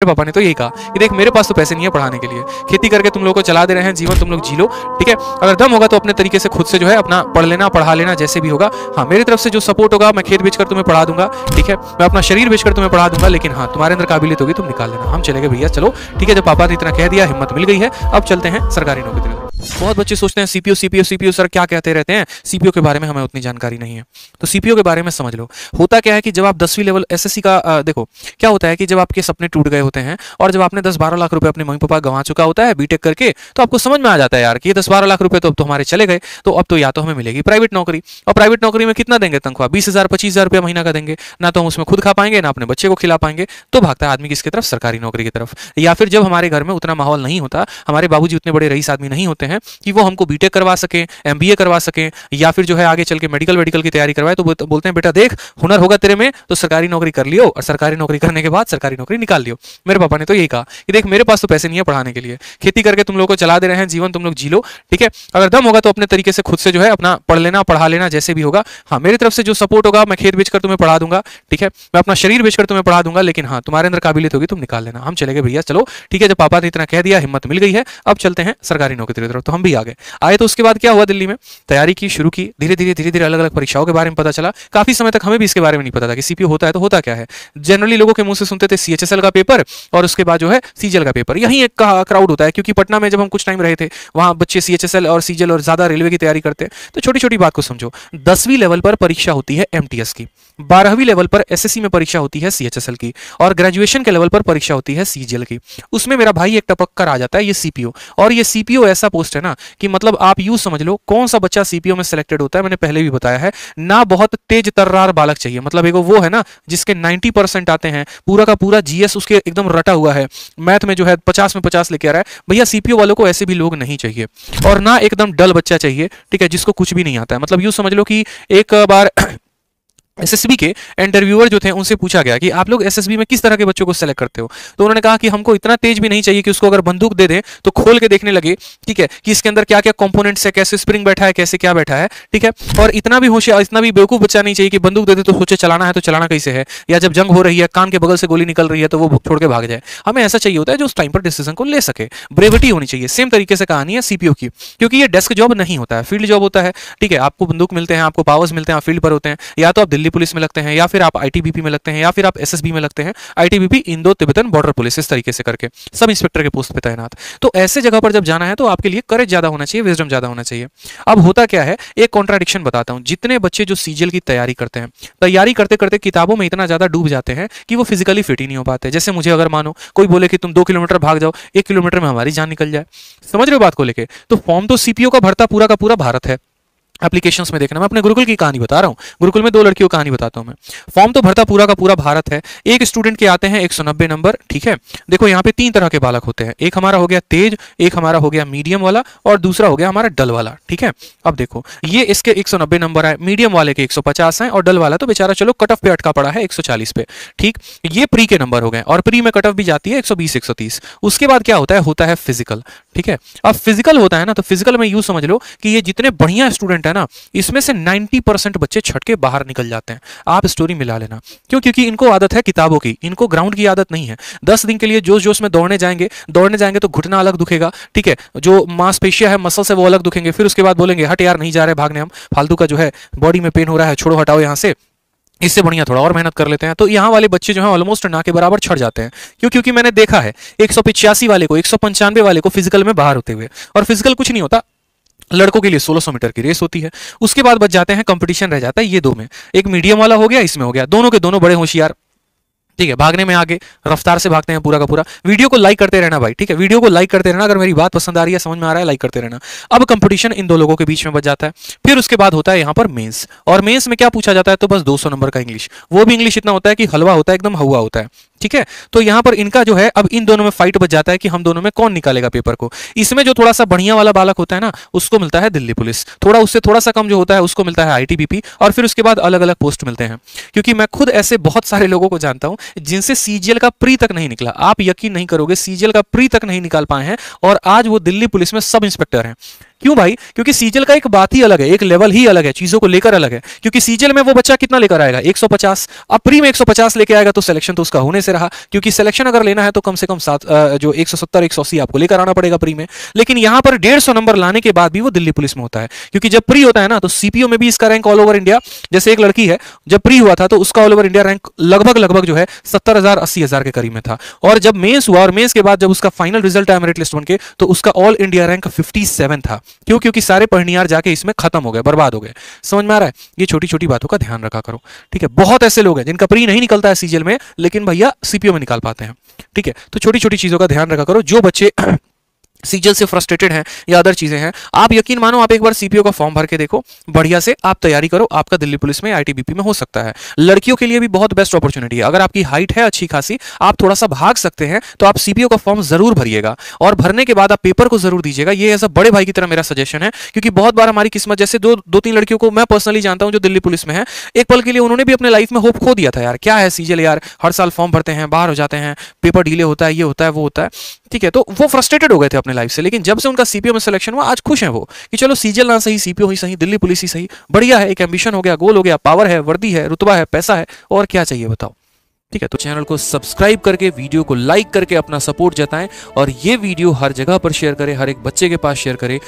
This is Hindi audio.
मेरे पापा ने तो यही कहा कि देख मेरे पास तो पैसे नहीं है पढ़ाने के लिए, खेती करके तुम लोग को चला दे रहे हैं, जीवन तुम लोग जी लो, ठीक है। अगर दम होगा तो अपने तरीके से खुद से जो है अपना पढ़ लेना, पढ़ा लेना, जैसे भी होगा। हाँ, मेरी तरफ से जो सपोर्ट होगा मैं खेत बेचकर तुम्हें पढ़ा दूंगा, ठीक है। मैं अपना शरीर बेचकर तुम्हें पढ़ा दूंगा, लेकिन हाँ तुम्हारे अंदर काबिलियत होगी तुम निकाल लेना। हम चले गए भैया, चलो ठीक है। जब पापा ने इतना कह दिया, हिम्मत मिल गई है, अब चलते हैं सरकारी नौकरी की तरफ। बहुत बच्चे सोचते हैं सीपीयू सीपीयू सीपीयू सर क्या कहते रहते हैं, सीपीयू के बारे में हमें उतनी जानकारी नहीं है। तो सीपीयू के बारे में समझ लो। होता क्या है कि जब आप 10वीं लेवल एसएससी का देखो क्या होता है कि जब आपके सपने टूट गए होते हैं और जब आपने 10-12 लाख रुपए अपने मम्मी पापा गंवा चुका होता है बीटेक करके, तो आपको समझ में आ जाता है यार कि ये 10-12 लाख रुपए तो अब तो हमारे चले गए, तो अब तो या तो हमें मिलेगी प्राइवेट नौकरी। और प्राइवेट नौकरी में कितना देंगे तनख्वाह, 20,000-25,000 रुपया महीना का देंगे, ना तो हम उसमें खुद खा पाएंगे ना अपने बच्चे को खिला पाएंगे। तो भागता है आदमी किसकी तरफ, सरकारी नौकरी की तरफ। या फिर जब हमारे घर में उतना माहौल नहीं होता, हमारे बाबूजी उतने बड़े रईस आदमी नहीं होते हैं कि वो हमको बीटेक करवा सकें, एमबीए करवा सकें, या फिर जो है आगे चल के मेडिकल की तैयारी करवाए, तो बोलते हैं बेटा देख हुनर होगा तेरे में तो सरकारी नौकरी कर लियो, और सरकारी नौकरी करने के बाद सरकारी नौकरी निकाल लियो। मेरे पापा ने तो यही कहा कि देख मेरे पास तो पैसे नहीं है पढ़ाने के लिए, खेती करके तुम लोग को चला दे रहे हैं, जीवन तुम लोग जी लो, ठीक है। अगर दम होगा तो अपने तरीके से खुद से जो है अपना पढ़ लेना, पढ़ा लेना, जैसे भी होगा। हाँ, मेरी तरफ से जो सपोर्ट होगा मैं खेत बेचकर तुम्हें पढ़ा दूंगा, ठीक है। मैं अपना शरीर बेचकर तुम्हें पढ़ा दूंगा, लेकिन हाँ तुम्हारे अंदर काबिलियत होगी तुम निकाल लेना। हम चले गए भैया, चलो ठीक है। जब पापा ने इतना कह दिया, हिम्मत मिल गई है, अब चलते हैं सरकारी नौकरी की तरफ। तो हम भी आ गए। आए तो उसके बाद क्या हुआ, दिल्ली में तैयारी की, शुरू की, धीरे धीरे अलग अलग परीक्षाओं के बारे में पता चला। काफी समय तक हमें भी इसके बारे में नहीं पता था कि सीपीयू होता है तो होता क्या है। जनरली लोगों के मुंह से सुनते थे सीएचएसएल का पेपर और उसके बाद जो है सीजीएल का पेपर, यही एक क्राउड होता है। क्योंकि पटना में जब हम कुछ टाइम रहे थे, वहां बच्चे सीएचएसएल और सीजीएल और ज्यादा रेलवे की तैयारी करते हैं। तो छोटी छोटी बात को समझो, 10वीं लेवल पर परीक्षा होती है एमटीएस की, 12वीं लेवल पर एसएससी में परीक्षा होती है सीएचएसएल की, और ग्रेजुएशन के लेवल पर परीक्षा होती है सीजीएल की। उसमें मेरा भाई एक टपक कर आ जाता है ये सीपीओ। और ये सीपीओ ऐसा पोस्ट है ना कि मतलब आप यूं समझ लो, कौन सा बच्चा सीपीओ में सिलेक्टेड होता है मैंने पहले भी बताया है ना। बहुत तेज तर्रार बालक चाहिए, मतलब एक वो है ना जिसके 90% आते हैं, पूरा का पूरा जीएस उसके एकदम रटा हुआ है, मैथ में जो है 50 में 50 लेके आ रहा है। भैया सीपीओ वालों को ऐसे भी लोग नहीं चाहिए। और ना एकदम डल बच्चा चाहिए, ठीक है, जिसको कुछ भी नहीं आता है। मतलब यूं समझ लो कि एक बार एसएसबी के इंटरव्यूअर जो थे उनसे पूछा गया कि आप लोग एसएसबी में किस तरह के बच्चों को सेलेक्ट करते हो, तो उन्होंने कहा कि हमको इतना तेज भी नहीं चाहिए कि उसको अगर बंदूक दे दें तो खोल के देखने लगे, ठीक है, कि इसके अंदर क्या क्या कंपोनेंट्स है, कैसे स्प्रिंग बैठा है, कैसे क्या बैठा है, ठीक है। और इतना भी होशियार, इतना भी बेवकूफ बच्चा नहीं चाहिए कि बंदूक दे दे तो सोचे चलाना है तो चलाना कैसे है, या जब जंग हो रही है कान के बगल से गोली निकल रही है तो वो छोड़ के भाग जाए। हमें ऐसा चाहिए होता है जो उस टाइम पर डिसीजन को ले सके, ब्रेविटी होनी चाहिए। सेम तरीके से कहानी है सीपीओ की, क्योंकि ये डेस्क जॉब नहीं होता है, फील्ड जॉब होता है, ठीक है। आपको बंदूक मिलते हैं, आपको पावर्स मिलते हैं, आप फील्ड पर होते हैं, या तो आप दिल्ली पुलिस में लगते हैं, या फिर आप आईटीबीपी में लगते हैं, या फिर आप एसएसबी में लगते हैं, ITBP Indo Tibetan border police, इस तरीके से करके सब इंस्पेक्टर के पोस्ट पे तैनात। तो ऐसे जगह पर जब जाना है तो आपके लिए करेज ज्यादा होना चाहिए, विजडम ज्यादा होना चाहिए। अब होता क्या है, एक कॉन्ट्राडिक्शन बताता हूं। जितने बच्चे जो सीजीएल की तैयारी करते हैं, तैयारी करते करते किताबों में इतना ज्यादा डूब जाते हैं कि वो फिजिकली फिट ही नहीं हो पाते। जैसे मुझे अगर मानो कोई बोले कि तुम 2 किलोमीटर भाग जाओ, 1 किलोमीटर में हमारी जान निकल जाए, समझ रहे हो बात को लेके। तो फॉर्म तो सीपीओ का भरता पूरा का पूरा भारत है। एप्लीकेशंस में देखना, मैं अपने गुरुकुल की कहानी बता रहा हूँ, गुरुकुल में 2 लड़कियों की कहानी बताता हूँ मैं। फॉर्म तो भरता पूरा का पूरा भारत है। एक स्टूडेंट के आते हैं 190 नंबर, ठीक है। देखो यहाँ पे 3 तरह के बालक होते हैं, एक हमारा हो गया तेज, एक हमारा हो गया मीडियम वाला, और दूसरा हो गया हमारा डल वाला, ठीक है। अब देखो ये इसके 190 नंबर आए, मीडियम वाले के 150 हैं, और डल वाला तो बेचारा चलो कट ऑफ पे अटका पड़ा है 140 पे, ठीक। ये प्री के नंबर हो गए, और प्री में कट ऑफ भी जाती है 120-130। उसके बाद क्या होता है फिजिकल, ठीक है। अब फिजिकल होता है ना, तो फिजिकल में यूं समझ लो कि ये जितने बढ़िया स्टूडेंट है ना, इसमें से 90% बच्चे छट के बाहर निकल जाते हैं। आप स्टोरी मिला लेना, क्यों? क्योंकि इनको आदत है किताबों की, इनको ग्राउंड की आदत नहीं है। 10 दिन के लिए जोश जोश में दौड़ने जाएंगे तो घुटना अलग दुखेगा, ठीक है, जो मांसपेशियां है मसल से वो अलग दुखेंगे। फिर उसके बाद बोलेंगे हट यार नहीं जा रहे भागने, हम फालतू का जो है बॉडी में पेन हो रहा है, छोड़ो हटाओ यहाँ से, इससे बढ़िया थोड़ा और मेहनत कर लेते हैं। तो यहाँ वाले बच्चे जो हैं ऑलमोस्ट ना के बराबर छड़ जाते हैं। क्यों? क्योंकि मैंने देखा है 185 वाले को, 195 वाले को फिजिकल में बाहर होते हुए। और फिजिकल कुछ नहीं होता, लड़कों के लिए 1600 मीटर की रेस होती है। उसके बाद बच जाते हैं, कंपटीशन रह जाता है ये 2 में, एक मीडियम वाला हो गया, इसमें हो गया। दोनों के दोनों बड़े होशियार, ठीक है, भागने में आगे रफ्तार से भागते हैं पूरा का पूरा। वीडियो को लाइक करते रहना भाई, ठीक है, वीडियो को लाइक करते रहना। अगर मेरी बात पसंद आ रही है, समझ में आ रहा है, लाइक करते रहना। अब कंपटीशन इन 2 लोगों के बीच में बच जाता है। फिर उसके बाद होता है यहाँ पर मेंस, और मेंस में क्या पूछा जाता है, तो बस 200 नंबर का इंग्लिश। वो भी इंग्लिश इतना होता है कि हलवा होता है, एकदम हवा होता है, ठीक है। तो यहाँ पर इनका जो है, अब इन दोनों में फाइट बच जाता है कि हम दोनों में कौन निकालेगा पेपर को। इसमें जो थोड़ा सा बढ़िया वाला बालक होता है ना, उसको मिलता है दिल्ली पुलिस, थोड़ा उससे थोड़ा सा कम जो होता है उसको मिलता है आईटीबीपी, और फिर उसके बाद अलग अलग पोस्ट मिलते हैं। क्योंकि मैं खुद ऐसे बहुत सारे लोगों को जानता हूं जिनसे सीजीएल का प्री तक नहीं निकला। आप यकीन नहीं करोगे, सीजीएल का प्री तक नहीं निकाल पाए हैं, और आज वो दिल्ली पुलिस में सब इंस्पेक्टर हैं। क्यों भाई? क्योंकि सीजीएल का एक बात ही अलग है, एक लेवल ही अलग है, चीजों को लेकर अलग है। क्योंकि सीजीएल में वो बच्चा कितना लेकर आएगा? 150। अब प्री में 150 लेके आएगा तो सिलेक्शन तो उसका होने से रहा, क्योंकि सिलेक्शन अगर लेना है तो कम से कम जो 170 180 आपको लेकर आना पड़ेगा प्री में। लेकिन यहां पर 150 नंबर लाने के बाद भी वो दिल्ली पुलिस में होता है, क्योंकि जब प्री होता है ना तो सीपीओ में भी इसका रैंक ऑल ओवर इंडिया, जैसे एक लड़की है जब प्री हुआ था तो उसका ऑल ओवर इंडिया रैंक लगभग जो है 70,000 80,000 के करीब में था। और जब मेंस हुआ और मेंस के बाद जब उसका फाइनल रिजल्ट आया मेरिट लिस्ट बन के, तो उसका ऑल इंडिया रैंक 57 था। क्यों? क्योंकि सारे पढ़नियार जाके इसमें खत्म हो गए, बर्बाद हो गए। समझ में आ रहा है? ये छोटी छोटी बातों का ध्यान रखा करो, ठीक है। बहुत ऐसे लोग हैं जिनका प्री नहीं निकलता है सीजीएल में, लेकिन भैया सीपीओ में निकाल पाते हैं, ठीक है। तो छोटी छोटी चीजों का ध्यान रखा करो। जो बच्चे सीजीएल से फ्रस्ट्रेटेड हैं या अदर चीजें हैं, आप यकीन मानो आप एक बार सीपीओ का फॉर्म भर के देखो, बढ़िया से आप तैयारी करो, आपका दिल्ली पुलिस में आईटीबीपी में हो सकता है। लड़कियों के लिए भी बहुत बेस्ट अपॉर्चुनिटी है। अगर आपकी हाइट है अच्छी खासी, आप थोड़ा सा भाग सकते हैं, तो आप सीपीओ का फॉर्म जरूर भरिएगा और भरने के बाद आप पेपर को जरूर दीजिएगा। ये एज अ बड़े भाई की तरह मेरा सजेशन है, क्योंकि बहुत बार हमारी किस्मत, जैसे दो तीन लड़कियों को मैं पर्सनली जानता हूं जो दिल्ली पुलिस में है, एक पल के लिए उन्होंने भी अपने लाइफ में होप खो दिया था। यार क्या है सीजीएल, यार हर साल फॉर्म भरते हैं, बाहर हो जाते हैं, पेपर डिले होता है, ये होता है वो होता है, ठीक है। तो वो फ्रस्ट्रेटेड हो गए थे अपने लाइफ से, लेकिन जब से उनका सीपीओ में सिलेक्शन हुआ, आज खुश हैं वो कि चलो सीजीएल ना सही, सीपीओ ही सही, दिल्ली पुलिस ही सही, बढ़िया है। एक एम्बिशन हो गया, गोल हो गया, पावर है, वर्दी है, रुतबा है, पैसा है, और क्या चाहिए बताओ, ठीक है। तो चैनल को सब्सक्राइब करके, वीडियो को लाइक करके अपना सपोर्ट जताएं और ये वीडियो हर जगह पर शेयर करें, हर एक बच्चे के पास शेयर करें।